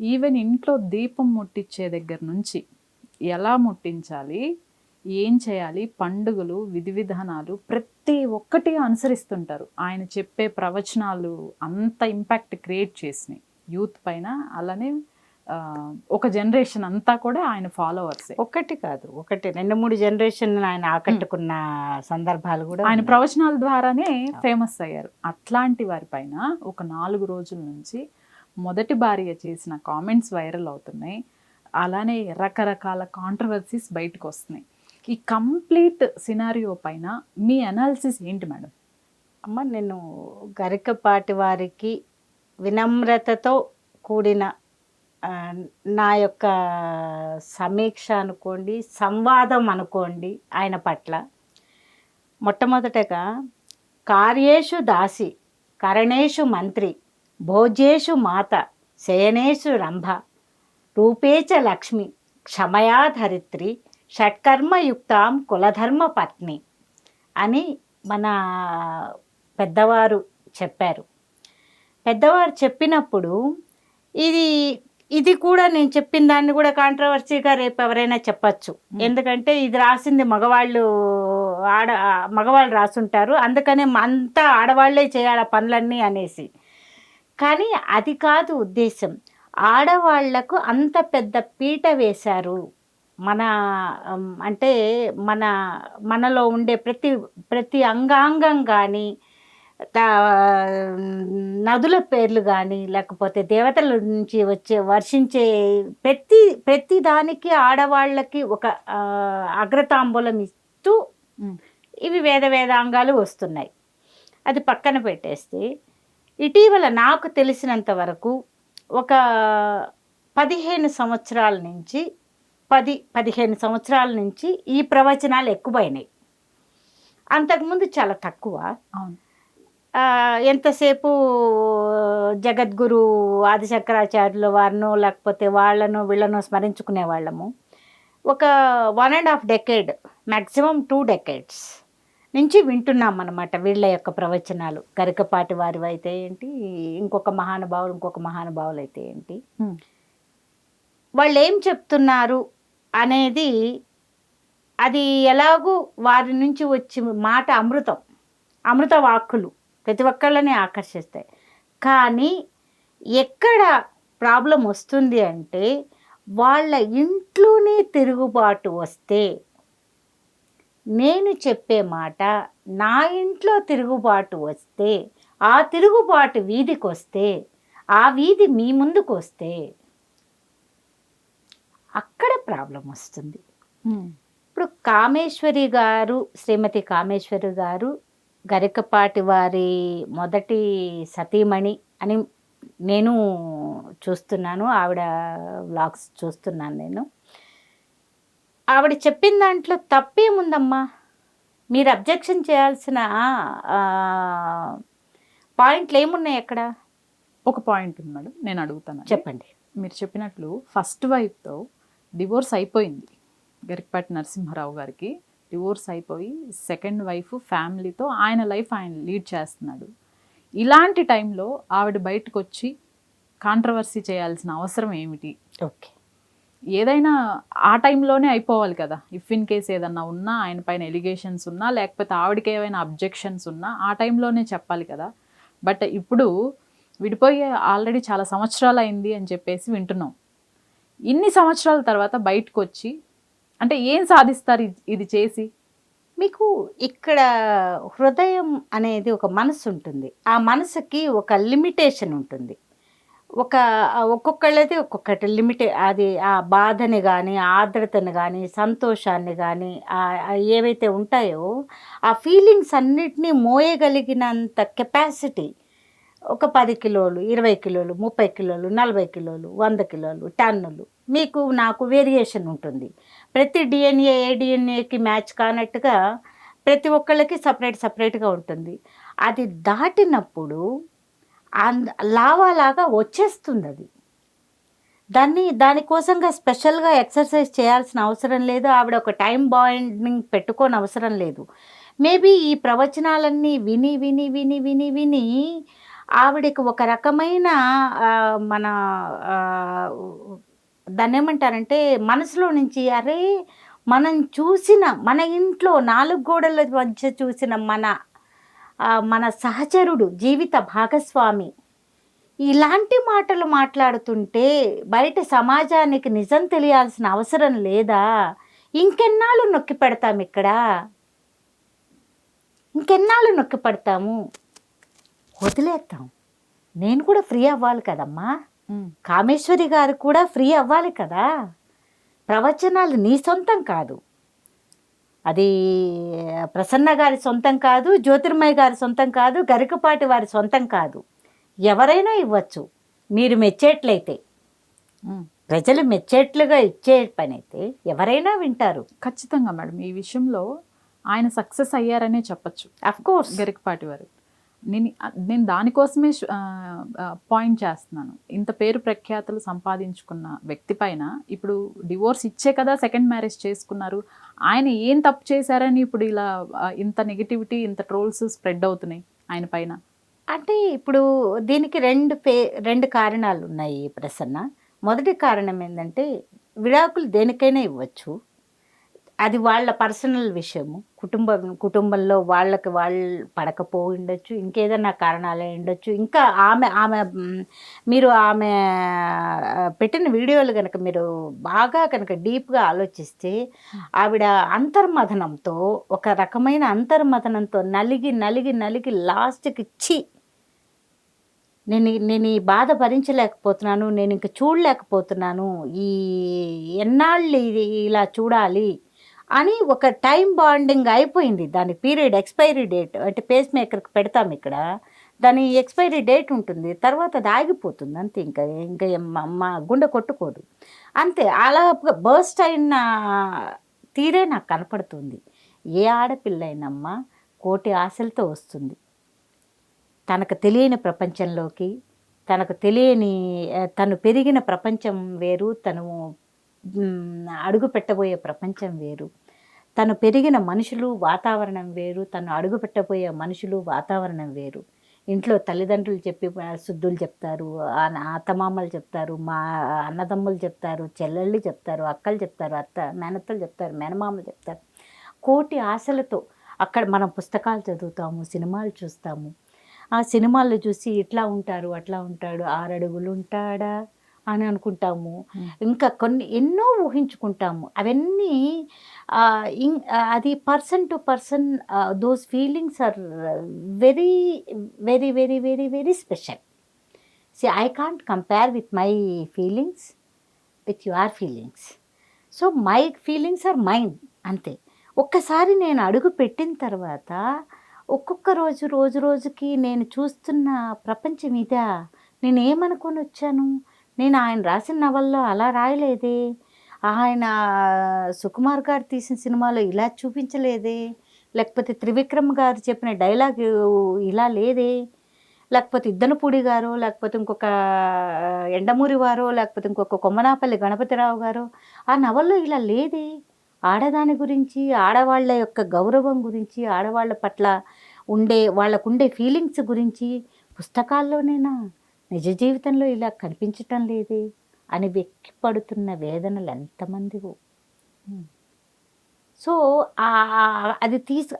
Even ఇంట్లో దీపం ముట్టించే దగ్గర నుంచి ఎలా ముట్టించాలి, ఏం చేయాలి, పండుగలు, విధి విధానాలు ప్రతి ఒక్కటి అనుసరిస్తుంటారు. ఆయన చెప్పే ప్రవచనాలు అంత ఇంపాక్ట్ క్రియేట్ చేసినాయి యూత్ పైన. అలానే ఒక జనరేషన్ అంతా కూడా ఆయన ఫాలోవర్సే. ఒకటి కాదు, ఒకటి 2-3 జనరేషన్ ఆయన ఆకట్టుకున్న సందర్భాలు కూడా ఆయన ప్రవచనాల ద్వారానే ఫేమస్ అయ్యారు. అట్లాంటి వారిపైన ఒక 4 రోజుల నుంచి మొదటి భార్య చేసిన కామెంట్స్ వైరల్ అవుతున్నాయి. అలానే రకరకాల కాంట్రవర్సీస్ బయటకు వస్తున్నాయి. ఈ కంప్లీట్ సినారియో పైన మీ అనాలిసిస్ ఏంటి మేడం? అమ్మ, నేను గరికపాటి వారికి వినమ్రతతో కూడిన నా యొక్క సమీక్ష అనుకోండి, సంవాదం అనుకోండి ఆయన పట్ల. మొట్టమొదటగా కార్యేషు దాసి, కరణేషు మంత్రి, భోజ్యేషు మాత, శయనేషు రంభ, రూపేచ లక్ష్మి, క్షమయా ధరిత్రి, షట్కర్మయుక్తాం కులధర్మ పత్ని అని మన పెద్దవారు చెప్పారు. పెద్దవారు చెప్పినప్పుడు ఇది కూడా నేను చెప్పిన దాన్ని కూడా కాంట్రవర్సీగా రేపు ఎవరైనా చెప్పచ్చు. ఎందుకంటే ఇది రాసింది మగవాళ్ళు రాసుంటారు, అందుకనే అంతా ఆడవాళ్లే చేయాలి పనులన్నీ అనేసి. కానీ అది కాదు ఉద్దేశం. ఆడవాళ్లకు అంత పెద్ద పీట వేశారు. అంటే మనలో ఉండే ప్రతి అంగాంగం కానీ, నదుల పేర్లు కానీ, లేకపోతే దేవతల నుంచి వర్షించే ప్రతి దానికి ఆడవాళ్ళకి ఒక అగ్రతాంబూలం ఇస్తూ ఇవి వేదాంగాలు వస్తున్నాయి. అది పక్కన పెట్టేస్తే, ఇటీవల నాకు తెలిసినంత వరకు ఒక 15 సంవత్సరాల నుంచి 10-15 సంవత్సరాల నుంచి ఈ ప్రవచనాలు ఎక్కువైనాయి. అంతకుముందు చాలా తక్కువ. అవును. ఎంతసేపు జగద్గురు ఆదిశంకరాచార్యుల వారినో లేకపోతే వీళ్ళను స్మరించుకునే వాళ్ళము. ఒక 1.5 డెకేడ్, మ్యాక్సిమం 2 డెకేడ్స్ నుంచి వింటున్నాం అన్నమాట వీళ్ళ యొక్క ప్రవచనాలు. గరికపాటి వారి అయితే ఏంటి, ఇంకొక మహానుభావులు అయితే ఏంటి, వాళ్ళు ఏం చెప్తున్నారు అనేది అది ఎలాగూ వారి నుంచి వచ్చి మాట అమృత వాక్కులు ప్రతి ఒక్కళ్ళని ఆకర్షిస్తాయి. కానీ ఎక్కడ ప్రాబ్లం వస్తుంది అంటే, వాళ్ళ ఇంట్లోనే తిరుగుబాటు వస్తే, నేను చెప్పే మాట నా ఇంట్లో తిరుగుబాటు వస్తే, ఆ తిరుగుబాటు వీధికి వస్తే, ఆ వీధి మీ ముందుకు వస్తే అక్కడ ప్రాబ్లం వస్తుంది. ఇప్పుడు శ్రీమతి కామేశ్వరి గారు గరికపాటి వారి మొదటి సతీమణి అని నేను చూస్తున్నాను. ఆవిడ వ్లాగ్స్ చూస్తున్నాను నేను. ఆవిడ చెప్పిన దాంట్లో తప్పేముందమ్మా? మీరు అబ్జెక్షన్ చేయాల్సిన పాయింట్లు ఏమున్నాయి అక్కడ? ఒక పాయింట్ ఉంది మేడం, నేను అడుగుతాను. చెప్పండి. మీరు చెప్పినట్లు ఫస్ట్ వైఫ్తో డివోర్స్ అయిపోయింది. గరికపాటి నరసింహారావు గారికి డివోర్స్ అయిపోయి సెకండ్ వైఫ్ ఫ్యామిలీతో ఆయన లైఫ్ ఆయన లీడ్ చేస్తున్నాడు. ఇలాంటి టైంలో ఆవిడ బయటకు వచ్చి కాంట్రవర్సీ చేయాల్సిన అవసరం ఏమిటి? ఓకే, ఏదైనా ఆ టైంలోనే అయిపోవాలి కదా. ఇఫ్ ఇన్ కేస్ ఏదన్నా ఉన్నా, ఆయన పైన ఎలిగేషన్స్ ఉన్నా, లేకపోతే ఆవిడకి ఏమైనా అబ్జెక్షన్స్ ఉన్నా ఆ టైంలోనే చెప్పాలి కదా. బట్ ఇప్పుడు విడిపోయి ఆల్రెడీ చాలా సంవత్సరాలు అయింది అని చెప్పేసి వింటున్నాం. ఇన్ని సంవత్సరాల తర్వాత బయటకు వచ్చి అంటే ఏం సాధిస్తారు ఇది చేసి? మీకు ఇక్కడ హృదయం అనేది ఒక మనసు ఉంటుంది. ఆ మనసుకి ఒక లిమిటేషన్ ఉంటుంది. ఒక్కొక్కళ్ళది ఒక్కొక్కటి అది ఆ బాధని కానీ, ఆర్ద్రతని కానీ, సంతోషాన్ని కానీ, ఏవైతే ఉంటాయో ఆ ఫీలింగ్స్ అన్నిటినీ మోయగలిగినంత కెపాసిటీ ఒక 10 కిలోలు, 20 కిలోలు, 30 కిలోలు, 40 కిలోలు, 100 కిలోలు, టన్నులు నాకు వేరియేషన్ ఉంటుంది. ప్రతి డిఎన్ఏ డిఎన్ఏకి మ్యాచ్ కానట్టుగా ప్రతి ఒక్కళ్ళకి సపరేట్గా ఉంటుంది. అది దాటినప్పుడు లావాలాగా వచ్చేస్తుంది. అది దానికోసంగా స్పెషల్గా ఎక్సర్సైజ్ చేయాల్సిన అవసరం లేదు. ఆవిడ ఒక టైం బాండింగ్ పెట్టుకోని అవసరం లేదు. మేబీ ఈ ప్రవచనాలన్నీ విని విని విని విని విని ఆవిడకి ఒక రకమైన మన దాన్ని ఏమంటారంటే మనసులో నుంచి అరే మనం చూసిన మన ఇంట్లో 4 గోడల మధ్య చూసిన మన సహచరుడు జీవిత భాగస్వామి ఇలాంటి మాటలు మాట్లాడుతుంటే బయట సమాజానికి నిజం తెలియాల్సిన అవసరం లేదా? ఇంకెన్నాళ్ళు నొక్కి పెడతాం ఇక్కడ? ఇంకెన్నాళ్ళు నొక్కి పెడతాము? వదిలేద్దాం. నేను కూడా ఫ్రీ అవ్వాలి కదమ్మా. కామేశ్వరి గారు కూడా ఫ్రీ అవ్వాలి కదా. ప్రవచనాలు నీ సొంతం కాదు, అది ప్రసన్న గారి సొంతం కాదు, జ్యోతిర్మయ్య గారి సొంతం కాదు, గరికపాటి వారి సొంతం కాదు. ఎవరైనా ఇవ్వచ్చు మీరు మెచ్చేట్లయితే. ప్రజలు మెచ్చేట్లుగా ఇచ్చే పని అయితే ఎవరైనా వింటారు. ఖచ్చితంగా మేడం, ఈ విషయంలో ఆయన సక్సెస్ అయ్యారనే చెప్పచ్చు. అఫ్ కోర్స్ గరికపాటి వారు. నేను దానికోసమే పాయింట్ చేస్తున్నాను. ఇంత పేరు ప్రఖ్యాతులు సంపాదించుకున్న వ్యక్తి పైన ఇప్పుడు డివోర్స్ ఇచ్చే కదా సెకండ్ మ్యారేజ్ చేసుకున్నారు. ఆయన ఏం తప్పు చేశారని ఇప్పుడు ఇలా ఇంత నెగిటివిటీ, ఇంత ట్రోల్స్ స్ప్రెడ్ అవుతున్నాయి ఆయన పైన? అంటే ఇప్పుడు దీనికి రెండు కారణాలు ఉన్నాయి ప్రసన్న. మొదటి కారణం ఏంటంటే విడాకులు దేనికైనా ఇవ్వచ్చు, అది వాళ్ళ పర్సనల్ విషయము. కుటుంబంలో వాళ్ళు పడకపోయి ఉండొచ్చు, ఇంకేదన్నా కారణాలు ఉండొచ్చు. ఇంకా ఆమె మీరు ఆమె పెట్టిన వీడియోలు కనుక మీరు బాగా కనుక డీప్గా ఆలోచిస్తే ఆవిడ అంతర్మథనంతో, ఒక రకమైన అంతర్మథనంతో నలిగి నలిగి నలిగి లాస్ట్కి నేను ఈ బాధ భరించలేకపోతున్నాను, నేను ఇంక చూడలేకపోతున్నాను, ఈ ఎన్నాళ్ళు ఇలా చూడాలి అని ఒక టైం బాండింగ్ అయిపోయింది. దాని పీరియడ్ ఎక్స్పైరీ డేట్ అంటే పేస్ మేకర్కి పెడతాం ఇక్కడ, దాని ఎక్స్పైరీ డేట్ ఉంటుంది, తర్వాత అది ఆగిపోతుంది అంతే. ఇంకా మా గుండె కొట్టుకోదు అంతే. అలా బర్స్ట్ అయిన తీరే నాకు కనపడుతుంది. ఏ ఆడపిల్ల అయినమ్మా కోటి ఆశలతో వస్తుంది, తనకు తెలియని ప్రపంచంలోకి, తను పెరిగిన ప్రపంచం వేరు, తను అడుగు పెట్టబోయే ప్రపంచం వేరు, తను పెరిగిన మనుషులు వాతావరణం వేరు, తను అడుగు పెట్టబోయే మనుషులు వాతావరణం వేరు. ఇంట్లో తల్లిదండ్రులు శుద్ధులు చెప్తారు, అత్తమామలు చెప్తారు, మా అన్నదమ్ములు చెప్తారు, చెల్లెళ్ళు చెప్తారు, అక్కలు చెప్తారు, మేనత్తలు చెప్తారు, మేనమామలు చెప్తారు. కోటి ఆశలతో అక్కడ మనం పుస్తకాలు చదువుతాము, సినిమాలు చూస్తాము. ఆ సినిమాల్లో చూసి ఇట్లా ఉంటారు, అట్లా ఉంటాడు, 6 అడుగులు ఉంటాడా అని అనుకుంటాము. ఇంకా ఎన్నో ఊహించుకుంటాము. అవన్నీ అది person to person those feelings are very very very very very special. I can't compare with my feelings with your feelings. So my feelings are mine అంతే. ఒక్కసారి నేను అడుగు పెట్టిన తర్వాత ఒక్కొక్క రోజుకి నేను చూస్తున్న ప్రపంచం ఇదా, నేను ఏమనుకొని వచ్చాను, నేను ఆయన రాసిన నవల్లో అలా రాయలేదే, ఆయన సుకుమార్ గారు తీసిన సినిమాలో ఇలా చూపించలేదే, లేకపోతే త్రివిక్రమ్ గారు చెప్పిన డైలాగ్ ఇలా లేదే, లేకపోతే ఇద్దనపూడి గారో, లేకపోతే ఇంకొక ఎండమూరి వారో, లేకపోతే ఇంకొక కొమ్మనాపల్లి గణపతిరావు గారో ఆ నవల్లో ఇలా లేదే. ఆడదాని గురించి, ఆడవాళ్ళ యొక్క గౌరవం గురించి, ఆడవాళ్ళ పట్ల వాళ్ళకుండే ఫీలింగ్స్ గురించి పుస్తకాల్లోనేనా, నిజ జీవితంలో ఇలా కనిపించటం లేదే అని వెక్కిపడుతున్న వేదనలు ఎంతమందివో. సో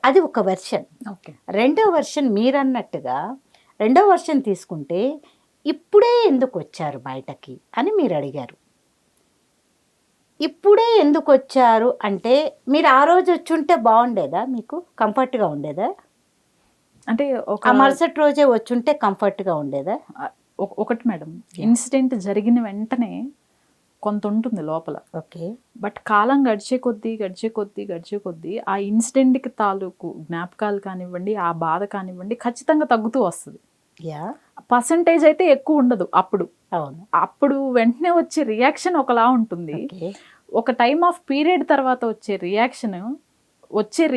అది ఒక వెర్షన్. ఓకే, రెండో వెర్షన్ మీరన్నట్టుగా రెండో వెర్షన్ తీసుకుంటే ఇప్పుడే ఎందుకు వచ్చారు బయటకి అని మీరు అడిగారు. ఇప్పుడే ఎందుకు వచ్చారు అంటే మీరు ఆ రోజు వచ్చుంటే బాగుండేదా, మీకు కంఫర్ట్గా ఉండేదా? అంటే ఆ మరుసటి రోజే వచ్చుంటే కంఫర్ట్గా ఉండేదా? ఒకటి మేడం, ఇన్సిడెంట్ జరిగిన వెంటనే కొంత ఉంటుంది లోపల. ఓకే, బట్ కాలం గడిచే కొద్దీ ఆ ఇన్సిడెంట్కి తాలూకు జ్ఞాపకాలు కానివ్వండి, ఆ బాధ కానివ్వండి ఖచ్చితంగా తగ్గుతూ వస్తుంది. పర్సంటేజ్ అయితే ఎక్కువ ఉండదు అప్పుడు. అవును, అప్పుడు వెంటనే వచ్చే రియాక్షన్ ఒకలా ఉంటుంది. ఒక టైమ్ ఆఫ్ పీరియడ్ తర్వాత వచ్చే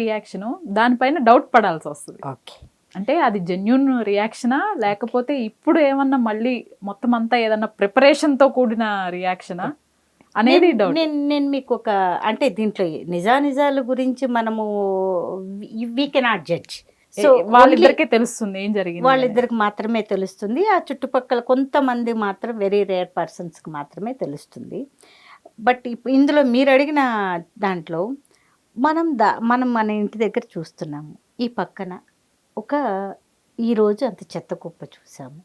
రియాక్షన్ దానిపైన డౌట్ పడాల్సి వస్తుంది. ఓకే, అంటే అది జెన్యూన్ రియాక్షనా, లేకపోతే ఇప్పుడు ఏమన్నా మళ్ళీ మొత్తం అంతా ఏదన్నా ప్రిపరేషన్తో కూడిన రియాక్షనా అనేది డౌట్. నేను మీకు అంటే దీంట్లో నిజాల గురించి మనము వీ కెనాట్ జడ్జ్. సో వాళ్ళిద్దరికీ తెలుస్తుంది ఏం జరిగింది. వాళ్ళిద్దరికి మాత్రమే తెలుస్తుంది. ఆ చుట్టుపక్కల కొంతమంది మాత్రం వెరీ రేర్ పర్సన్స్కి మాత్రమే తెలుస్తుంది. బట్ ఇందులో మీరు అడిగిన దాంట్లో మనం మన ఇంటి దగ్గర చూస్తున్నాము. ఈ పక్కన ఈరోజు అంత చెత్త కుప్ప చూసాము.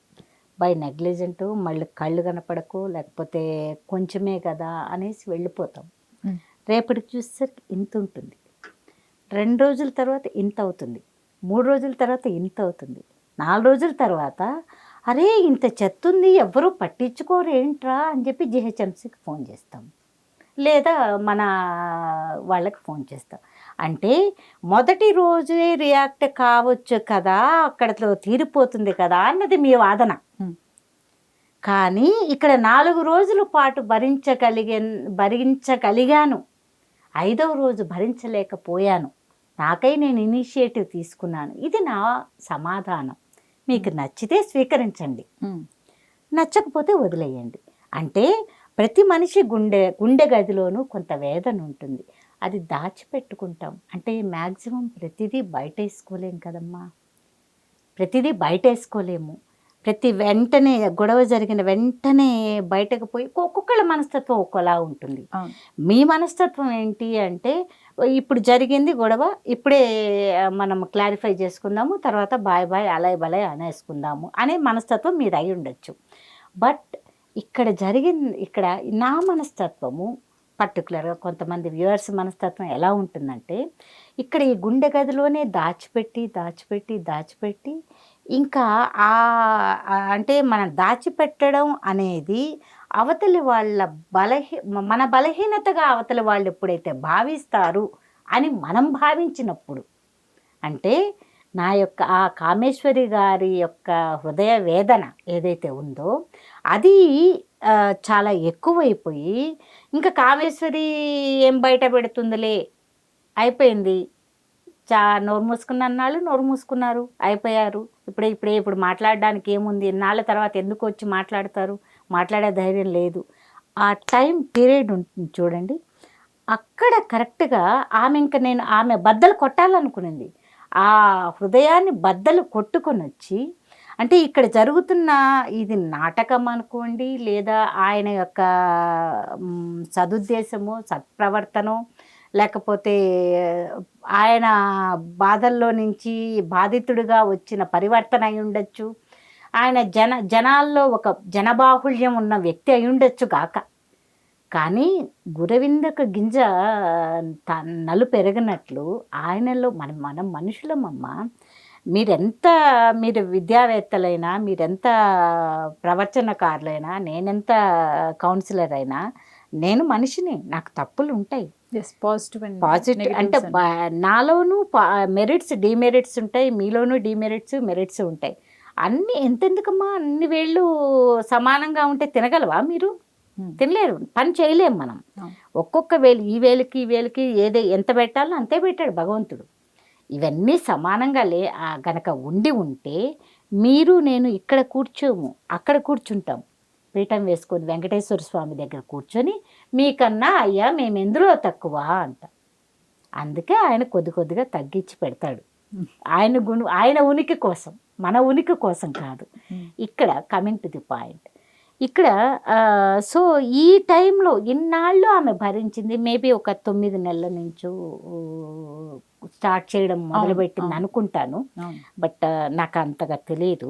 బై నెగ్లిజెంట్, మళ్ళీ కళ్ళు కనపడకు, లేకపోతే కొంచెమే కదా అనేసి వెళ్ళిపోతాం. రేపటికి చూసేసరికి ఇంత ఉంటుంది, 2 రోజుల తర్వాత ఇంత అవుతుంది, 3 రోజుల తర్వాత ఇంత అవుతుంది, 4 రోజుల తర్వాత అరే ఇంత చెత్త ఉంది ఎవ్వరూ పట్టించుకోరు ఏంట్రా అని చెప్పి జిహెచ్ఎంసీకి ఫోన్ చేస్తాం, లేదా మన వాళ్ళకి ఫోన్ చేస్తాం. అంటే మొదటి రోజే రియాక్ట్ కావచ్చు కదా, అక్కడతో తీరిపోతుంది కదా అన్నది మీ వాదన. కానీ ఇక్కడ 4 రోజుల పాటు భరించగలిగాను, 5వ రోజు భరించలేకపోయాను, నాకై నేను ఇనిషియేటివ్ తీసుకున్నాను. ఇది నా సమాధానం. మీకు నచ్చితే స్వీకరించండి, నచ్చకపోతే వదిలేయండి. అంటే ప్రతి మనిషి గుండె గదిలోనూ కొంత వేదన ఉంటుంది, అది దాచిపెట్టుకుంటాం. అంటే మ్యాక్సిమం ప్రతిదీ బయట వేసుకోలేం కదమ్మా, ప్రతిదీ బయట వేసుకోలేము. వెంటనే గొడవ జరిగిన వెంటనే బయటకు పోయి ఒక్కొక్కళ్ళ మనస్తత్వం ఒక్కోలా ఉంటుంది. మీ మనస్తత్వం ఏంటి అంటే ఇప్పుడు జరిగింది గొడవ, ఇప్పుడే మనం క్లారిఫై చేసుకుందాము, తర్వాత బాయ్ బాయ్ అలాయ్ బలాయ్ అనేసుకుందాము అనే మనస్తత్వం మీది అయి ఉండొచ్చు. బట్ ఇక్కడ నా మనస్తత్వము పర్టికులర్గా కొంతమంది వ్యూవర్స్ మనస్తత్వం ఎలా ఉంటుందంటే, ఇక్కడ ఈ గుండె గదిలోనే దాచిపెట్టి ఇంకా అంటే మనం దాచిపెట్టడం అనేది అవతలి వాళ్ళ మన బలహీనతగా అవతలి వాళ్ళు ఎప్పుడైతే భావిస్తారు అని మనం భావించినప్పుడు, అంటే నా యొక్క ఆ కామేశ్వరి గారి యొక్క హృదయ వేదన ఏదైతే ఉందో అది చాలా ఎక్కువైపోయి, ఇంకా కామేశ్వరి ఏం బయట పెడుతుందిలే, అయిపోయింది, నోరు మూసుకున్న అన్నాళ్ళు నోరు మూసుకున్నారు, అయిపోయారు. ఇప్పుడు మాట్లాడడానికి ఏముంది, ఇన్నాళ్ళ తర్వాత ఎందుకు వచ్చి మాట్లాడతారు, మాట్లాడే ధైర్యం లేదు. ఆ టైం పీరియడ్ ఉంటుంది చూడండి, అక్కడ కరెక్ట్గా ఆమె బద్దలు కొట్టాలనుకునింది. ఆ హృదయాన్ని బద్దలు కొట్టుకొని వచ్చి, అంటే ఇక్కడ జరుగుతున్న ఇది నాటకం అనుకోండి, లేదా ఆయన యొక్క సదుద్దేశము, సత్ప్రవర్తనో, లేకపోతే ఆయన బాధల్లో నుంచి బాధితుడిగా వచ్చిన పరివర్తన అయి ఉండొచ్చు, ఆయన జనాల్లో ఒక జనబాహుళ్యం ఉన్న వ్యక్తి అయి ఉండొచ్చు కాక, కానీ గురవిందక గింజ నలు పెరగనట్లు ఆయనలో మనం మనుషులమమ్మ. మీరు విద్యావేత్తలైనా, మీరెంత ప్రవచనకారులైనా, నేనెంత కౌన్సిలర్ అయినా, నేను మనిషిని, నాకు తప్పులు ఉంటాయి. పాజిటివ్ అంటే నాలోనూ మెరిట్స్ డిమెరిట్స్ ఉంటాయి, మీలోనూ డిమెరిట్స్ మెరిట్స్ ఉంటాయి. అన్నీ ఎంతెందుకమ్మా, అన్ని వేళ్ళు సమానంగా ఉంటే తినగలవా మీరు? తినలేరు, పని చేయలేము మనం. ఒక్కొక్క వేలు, ఈ వేలుకి ఎంత పెట్టాలో అంతే పెట్టాడు భగవంతుడు. ఇవన్నీ సమానంగా గనక ఉంటే మీరు నేను ఇక్కడ కూర్చోము, అక్కడ కూర్చుంటాం, పీఠం వేసుకొని వెంకటేశ్వర స్వామి దగ్గర కూర్చొని మీకన్నా అయ్యా మేము ఎందులో తక్కువ అంట. అందుకే ఆయన కొద్దిగా తగ్గించి పెడతాడు, ఆయన ఉనికి కోసం, మన ఉనికి కోసం కాదు. ఇక్కడ కమింగ్ టు ది పాయింట్, ఇక్కడ సో ఈ టైంలో ఇన్నాళ్ళు ఆమె భరించింది. మేబీ ఒక 9 నెలల నుంచో స్టార్ట్ చేయడం మొదలుపెట్టింది అనుకుంటాను, బట్ నాకు అంతగా తెలియదు.